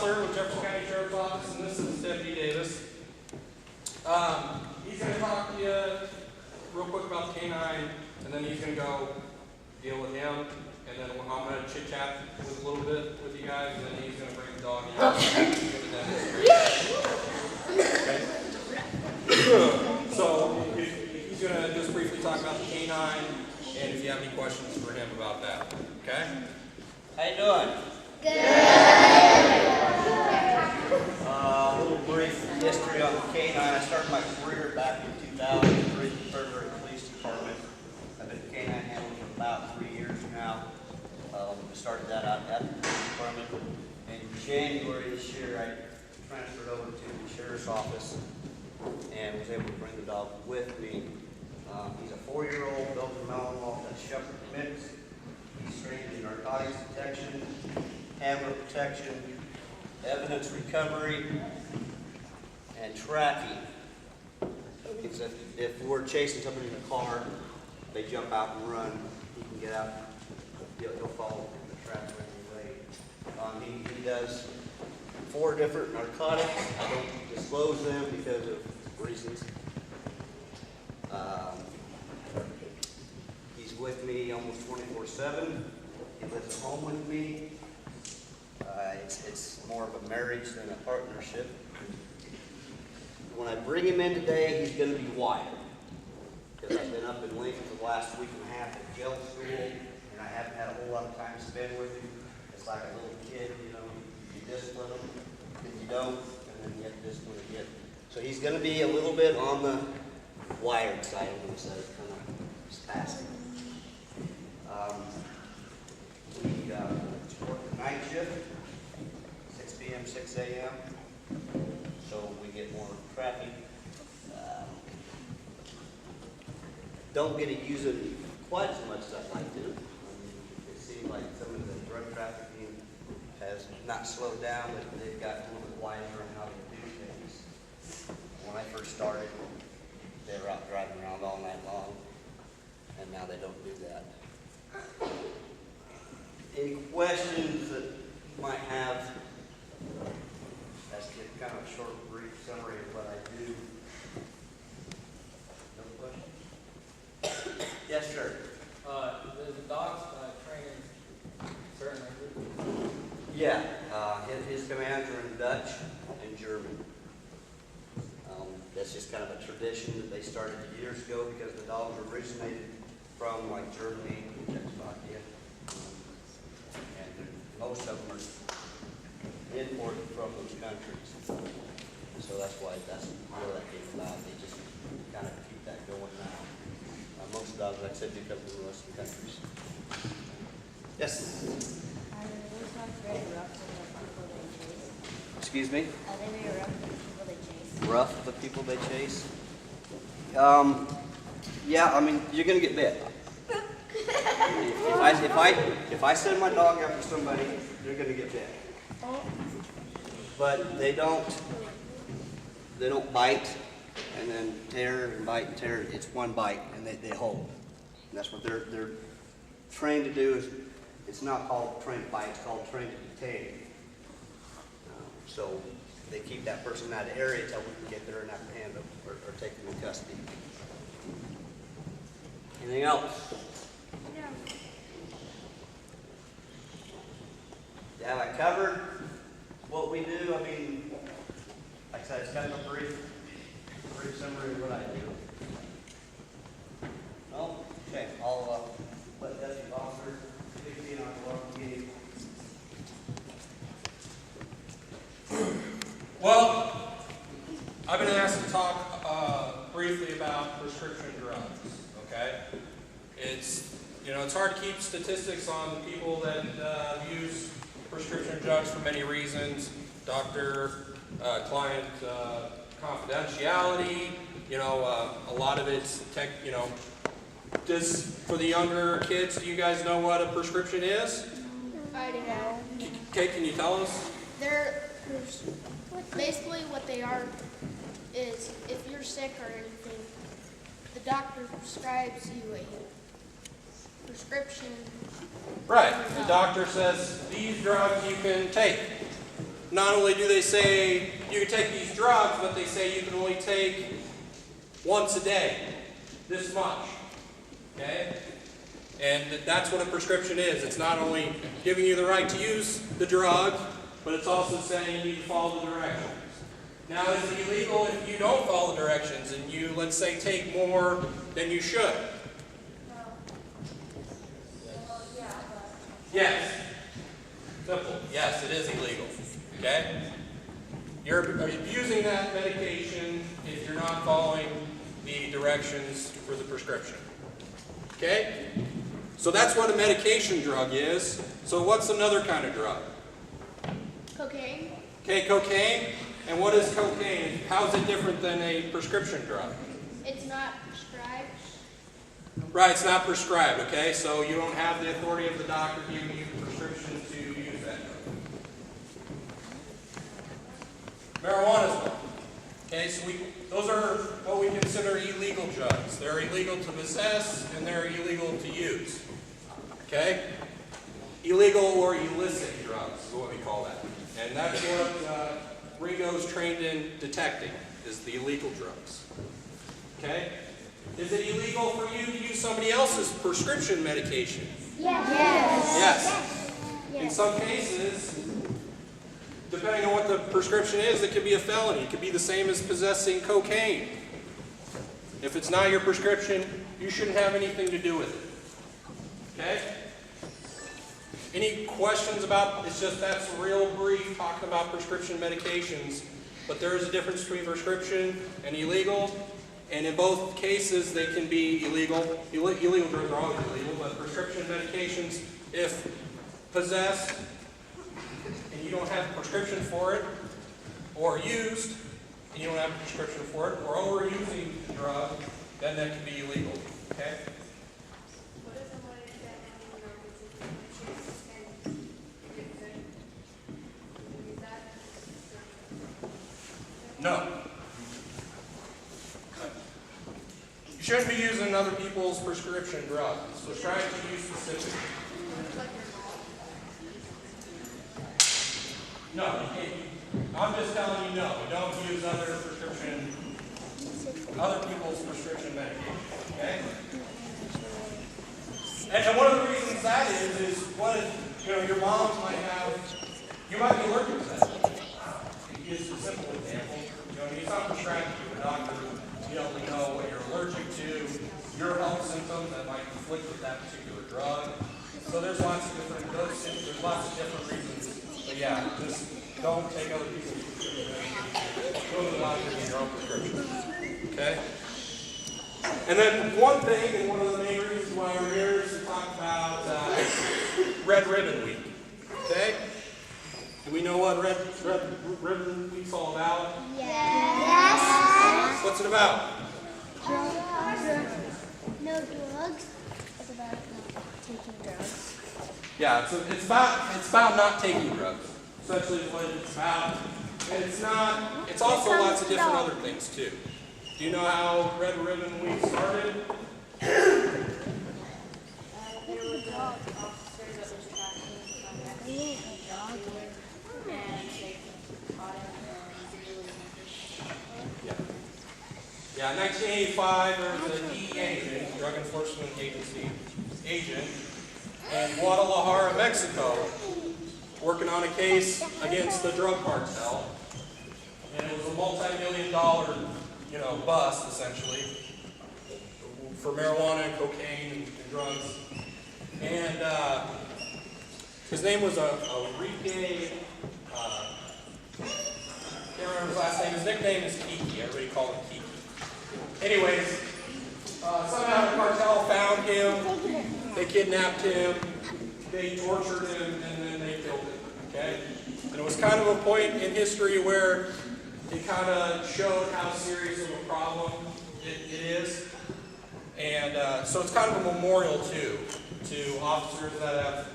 Vossler with Jefferson County Sheriff's Office, and this is Deputy Davis. He's going to talk to you real quick about the canine, and then he's going to go deal with him, and then I'm going to chit-chat with a little bit with you guys, and then he's going to bring the dog in. Okay. So he's going to just briefly talk about the canine, and if you have any questions for him about that. Okay? How you doing? Good. A little brief history on the canine. I started my career back in 2003 with the Frederick Police Department. I've been a canine handler for about 3 years now. I started that out at the police department. In January this year, I transferred over to the sheriff's office and was able to bring the dog with me. He's a 4-year-old Belgian Malinois that's Shepherd mix. He's trained in narcotics detection, handler protection, evidence recovery, and tracking. If we're chasing somebody in a car, they jump out and run, he can get out, he'll follow the track right away. He does 4 different narcotics. I don't disclose them because of reasons. He's with me almost 24/7. He lives at home with me. It's more of a marriage than a partnership. When I bring him in today, he's going to be wild. Because I've been up in Lincoln for the last week and a half at jail school, and I haven't had a whole lot of time to spend with him. It's like a little kid, you know, you discipline him, then you don't, and then you have to discipline again. So he's going to be a little bit on the wired side, I'm going to say, kind of spastic. We work the night shift, 6 p.m., 6 a.m., so we get more traffic. Don't get to use it quite as much as I'd like to. It seems like some of the drug trafficking has not slowed down, but they've gotten a little bit wiser on how they do things. When I first started, they were out driving around all night long, and now they don't do that. Any questions that you might have? That's just kind of a short, brief summary of what I do. No questions? Yes, sir. The dog's training certain languages? Yeah, his commands are in Dutch and German. That's just kind of a tradition that they started years ago because the dogs originated from like Germany, Czechoslovakia, and most of them are imported from those countries. So that's why where that came about. They just kind of keep that going now. Most dogs, like I said, do come from Western countries. Yes? Are those dogs very rough with the people they chase? Excuse me? Are they very rough with the people they chase? Rough, the people they chase? Yeah, I mean, you're going to get bit. If I send my dog after somebody, they're going to get bit. But they don't bite and then tear and bite and tear. It's one bite and they hold. And that's what they're trained to do. It's not called trained to bite, it's called trained to detain. So they keep that person out of the area until we can get there and apprehend them or take them in custody. Anything else? No. Yeah, I covered what we do. I mean, like I said, it's kind of a brief summary of what I do. No? Okay, I'll let Deputy Vossler speak in on what we need. Well, I've been asked to talk briefly about prescription drugs. Okay, it's hard to keep statistics on people that use prescription drugs for many reasons. Doctor-client confidentiality. A lot of it's for the younger kids. Do you guys know what a prescription is? I don't know. Okay, can you tell us? They're basically what they are is if you're sick or anything, the doctor prescribes you a prescription. Right. The doctor says these drugs you can take. not only do they say you can take these drugs, but they say you can only take once a day, this much. Okay? And that's what a prescription is. It's not only giving you the right to use the drug, but it's also saying you need to follow the directions. Now, is it illegal if you don't follow directions and you, let's say, take more than you should? Yes. Simple. Yes, it is illegal. Okay? You're abusing that medication if you're not following the directions for the prescription. Okay? So that's what a medication drug is. So what's another kind of drug? Cocaine. Okay, cocaine. And what is cocaine? How is it different than a prescription drug? It's not prescribed. Right, it's not prescribed, okay? So you don't have the authority of the doctor giving you the prescription to use that drug. Marijuana is one. Okay, so those are what we consider illegal drugs. They're illegal to possess and they're illegal to use. Okay? Illegal or illicit drugs is what we call that. And that's what Ringo's trained in detecting, is the illegal drugs. Okay? Is it illegal for you to use somebody else's prescription medication? Yes. Yes. In some cases, depending on what the prescription is, it could be a felony. It could be the same as possessing cocaine. If it's not your prescription, you shouldn't have anything to do with it. Okay? Any questions about, it's just that's real brief talking about prescription medications, but there is a difference between prescription and illegal, and in both cases they can be illegal. Illegal drugs are always illegal, but prescription medications, if possessed and you don't have a prescription for it, or used and you don't have a prescription for it, or overusing the drug, then that can be illegal. Okay? No. You shouldn't be using other people's prescription drugs. So try to use specific. No, you can't. I'm just telling you no. Don't use other people's prescription medication. Okay? And one of the reasons that is what if, your mom might have, you might be allergic to that. It's a simple example. It's not prescribed to a doctor. You don't really know what you're allergic to, your health symptoms that might conflict with that particular drug. So there's lots of different reasons. But yeah, just don't take other people's prescription medication. Go to the doctor and get your own prescription. Okay? And then one thing, and one of the main reasons why we're here is to talk about Red Ribbon Week. Okay? Do we know what Red Ribbon Week's all about? Yes. What's it about? Drugs. No drugs. It's about not taking drugs. Yeah, it's about not taking drugs. Essentially is what it's about. And it's also lots of different other things too. Do you know how Red Ribbon Week started? There was an officer that was tracking and they caught him and Yeah, in 1985 there was a DEA agent, Drug Enforcement Agency agent, in Guadalajara, Mexico, working on a case against the drug cartel. And it was a multi-million-dollar, bust, essentially, for marijuana and cocaine and drugs. And his name was Enrique, can't remember his last name. His nickname is Kiki. Everybody called him Kiki. Anyways, somehow the cartel found him, they kidnapped him, they tortured him, and then they killed him. Okay? And it was kind of a point in history where it kind of showed how serious of a problem it is. And so it's kind of a memorial, too, to officers that have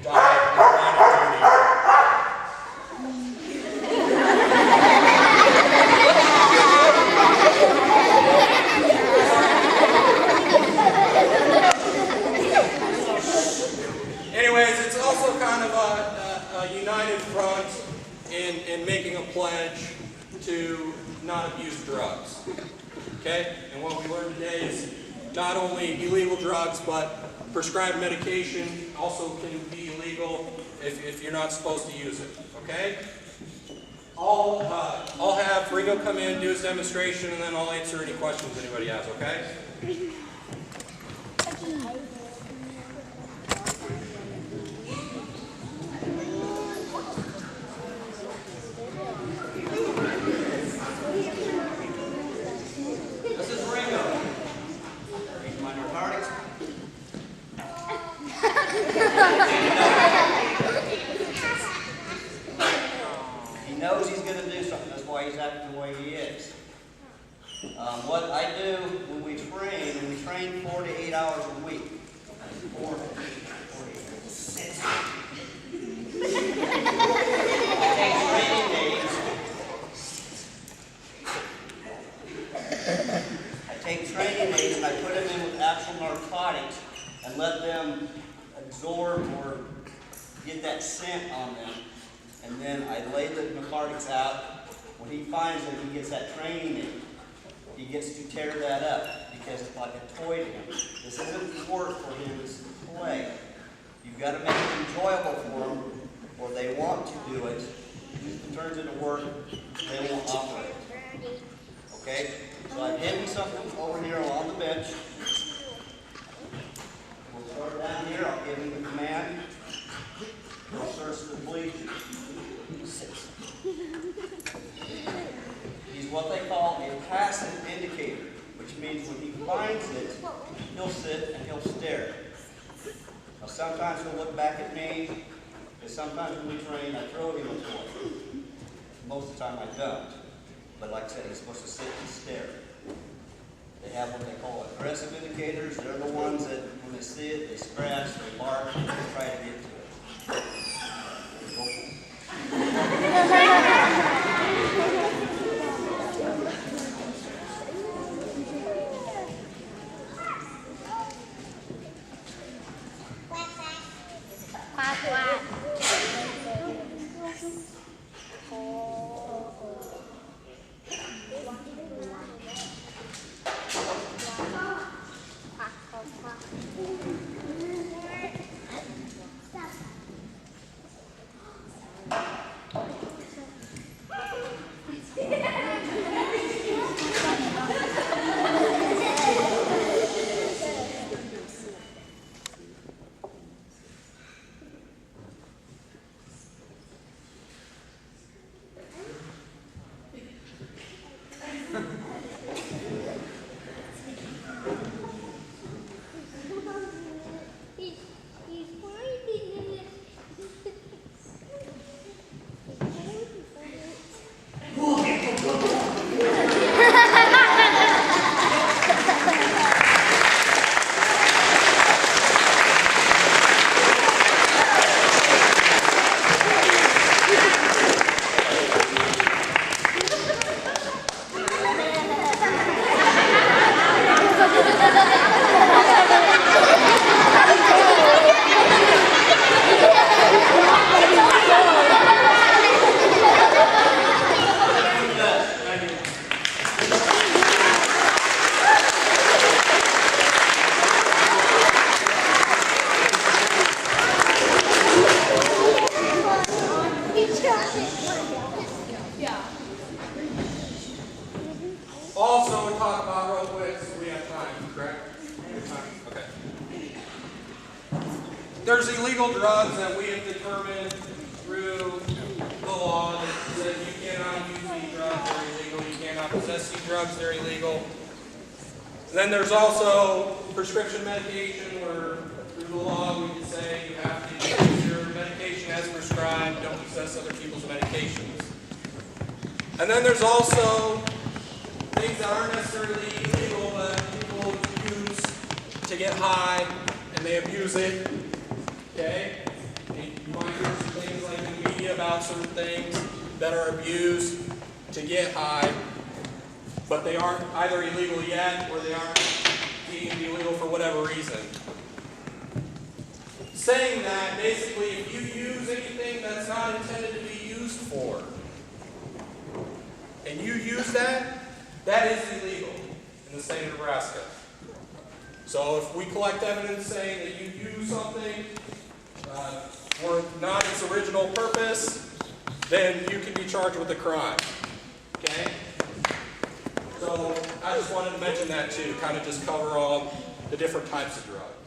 died in the line of duty. Anyways, it's also kind of a united front in Okay? And what we learned today is not only illegal drugs, but prescribed medication also can be illegal if you're not supposed to use it. Okay? I'll have Ringo come in, do his demonstration, and then I'll answer any questions anybody has, okay? This is Ringo. He's my narcotics. He knows he's going to do something. That's why he's acting the way he is. What I do when we train 4 to 8 hours a week. 4 to 8, 6. I take training aids and I put them in with actual narcotics and let them absorb or get that scent on them. And then I lay the narcotics out. When he finds it, he gets that training aid. He gets to tear that up because it's like a toy to him. This isn't work for him, this is play. You've got to make it enjoyable for them, or they want to do it. If it turns into work, they won't operate. Okay? So I've hidden something over here on the bench. We'll start down here. I'll give him the command. He'll search the police. 6. He's what they call a passive indicator, which means when he finds it, he'll sit and he'll stare. Now sometimes he'll look back at me, and sometimes when we train, I throw him a toy. Most of the time I don't. But like I said, he's supposed to sit and stare. They have what they call aggressive indicators. They're the ones that when they see it, they scratch, they bark, and they try to get to it. Quack, quack. Also, we talk about real quick, so we have time, correct? Okay. There's illegal drugs that we have determined through the law that says you cannot use these drugs, they're illegal, you cannot possess these drugs, they're illegal. And then there's also prescription medication where through the law we can say you have to use your medication as prescribed, don't possess other people's medications. And then there's also things that aren't necessarily illegal that people use to get high and they abuse it. Okay? You might hear some things like in the media about certain things that are abused to get high, but they aren't either illegal yet or they aren't deemed illegal for whatever reason. Saying that, basically, if you use anything that's not intended to be used for, and you use that, that is illegal. in the state of Nebraska. So if we collect evidence saying that you use something for not its original purpose, then you can be charged with a crime. Okay? So I just wanted to mention that too, kind of just cover all the different types of drugs.